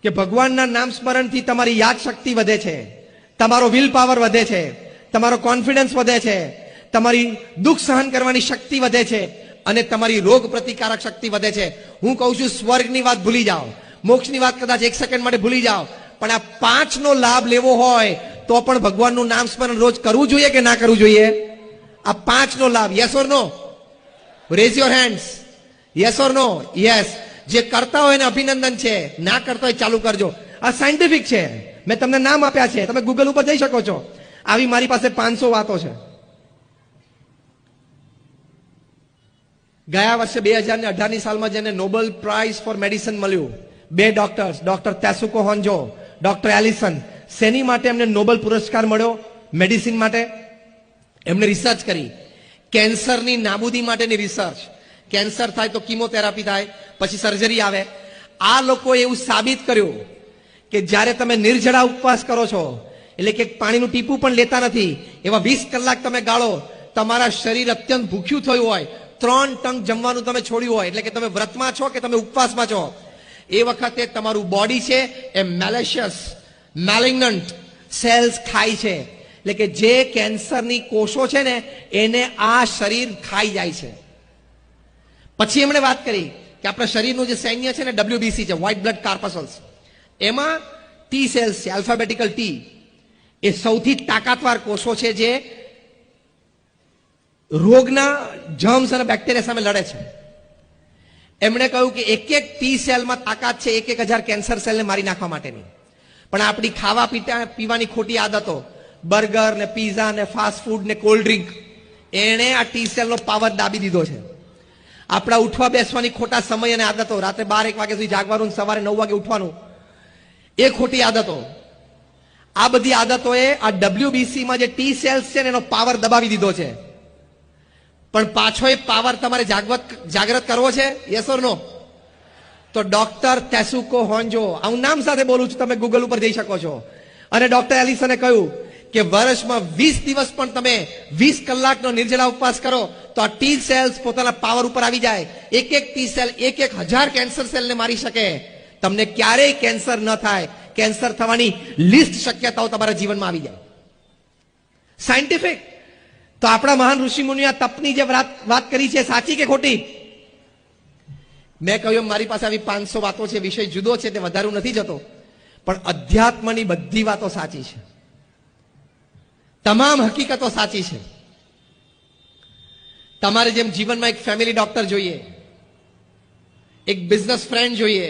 કે ભગવાનના નામ સ્મરણથી તમારી યાદ શક્તિ વધે છે, તમારો વિલ પાવર વધે છે, તમારો કોન્ફિડન્સ વધે છે, તમારી દુઃખ સહન કરવાની શક્તિ વધે છે અને તમારી રોગ પ્રતિકારક શક્તિ વધે છે. હું કહું છું સ્વર્ગની વાત ભૂલી જાઓ, મોક્ષની વાત કદાચ એક સેકન્ડ માટે ભૂલી જાઓ, પણ આ 5 નો લાભ લેવો હોય તો પણ ભગવાનનું નામ સ્મરણ રોજ કરવું જોઈએ કે ના કરવું જોઈએ? આ 5 નો લાભ, yes or no? Raise your hands. Yes or no? Yes. જે કરતા હોય એને અભિનંદન છે, ના કરતા હોય ચાલુ કરજો. આ સાયન્ટિફિક છે, મેં તમને નામ આપ્યા છે, તમે ગૂગલ ઉપર જઈ શકો છો. આવી મારી પાસે 500 વાતો છે. ગયા વર્ષે 2018ની સાલમાં જેને નોબેલ પ્રાઇઝ ફોર મેડિસિન મળ્યું, 2 ડોક્ટર્સ, ડોક્ટર તેસુકો હોન્જો, ડોક્ટર એલિસન. શેની માટે એમને નોબેલ પુરસ્કાર મળ્યો? મેડિસિન માટે. એમણે રિસર્ચ કરી, કેન્સરની નાબૂદી માટેની રિસર્ચ. કેન્સર થાય તો કિમોથેરાપી થાય, પછી સર્જરી આવે. આ લોકોએ એવું સાબિત કર્યું કે જ્યારે તમે નિર્જળા ઉપવાસ કરો છો, એટલે કે પાણીનું ટીપું પણ લેતા નથી, એવા 20 કલાક તમે ગાળો, તમારા શરીર અત્યંત ભૂખ્યું થયું હોય, 3 ટંક જમવાનું તમે છોડ્યું હોય, એટલે કે તમે વ્રતમાં છો કે તમે ઉપવાસમાં છો, એ વખતે તમારું બોડી છે એ મેલેશિયસ, મેલિગ્નન્ટ સેલ્સ ખાય છે. એટલે કે જે કેન્સરની કોષો છે ને એને આ શરીર ખાઈ જાય છે. પછી એમણે વાત કરી કે આપણા શરીરનું જે સૈન્ય છે ને WBC છે, વ્હાઇટ બ્લડ કાર્પસલ્સ, એમાં ટી સેલ્સ છે, આલ્ફાબેટિકલ ટી, એ સૌથી તાકાતવાર કોષો છે જે રોગના જર્મ્સ અને બેક્ટેરિયા સામે લડે છે. એમણે કહ્યું કે એક ટી સેલમાં તાકાત છે 1,000 કેન્સર સેલને મારી નાખવા માટેની. પણ આપણી ખાવા પીવાની ખોટી આદતો, બર્ગર ને પીઝા ને ફાસ્ટ ફૂડ ને કોલ્ડ ડ્રિંક, એણે આ ટી સેલનો પાવર દાબી દીધો છે. આપણા ઉઠવા બેસવાની ખોટા સમય અને આદતો, રાત્રે 12-1 વાગ્યા સુધી જાગવાનું, સવારે 9 વાગે ઉઠવાનું, એ ખોટી આદતો, આ બધી આદતોએ આ WBC માં જે ટી સેલ્સ છે ને એનો પાવર દબાવી દીધો છે. પણ પાછો એ પાવર તમારે જાગૃત કરવો છે, યસ ઓર નો? તો ડોક્ટર તેસુકો હોન્જો, હું નામ સાથે બોલું છું, તમે ગૂગલ ઉપર જઈ શકો છો. અને ડોક્ટર એલિસને કહ્યું કે વર્ષમાં 20 દિવસ પણ તમે 20 કલાકનો નિર્જળા ઉપવાસ કરો તો આ ટી સેલ્સ પોતાના પાવર ઉપર આવી જાય. એક ટી સેલ 1,000 કેન્સર સેલને મારી શકે. તમને ક્યારેય કેન્સર ન થાય, કેન્સર થવાની લિસ્ટ શક્યતાઓ તમારા જીવનમાં આવી જાય. સાયન્ટિફિક. તો આપણા મહાન ઋષિ મુનિએ તપની જે વાત કરી છે, સાચી કે ખોટી? મેં કહ્યું મારી પાસે આવી 500 વાતો છે, વિષય જુદો છે, તે વધારું નથી જતો, પણ અધ્યાત્મની બધી વાતો સાચી છે, તમામ હકીકતો સાચી છે. તમારે જેમ જીવનમાં એક ફેમિલી ડોક્ટર જોઈએ, એક બિઝનેસ ફ્રેન્ડ જોઈએ,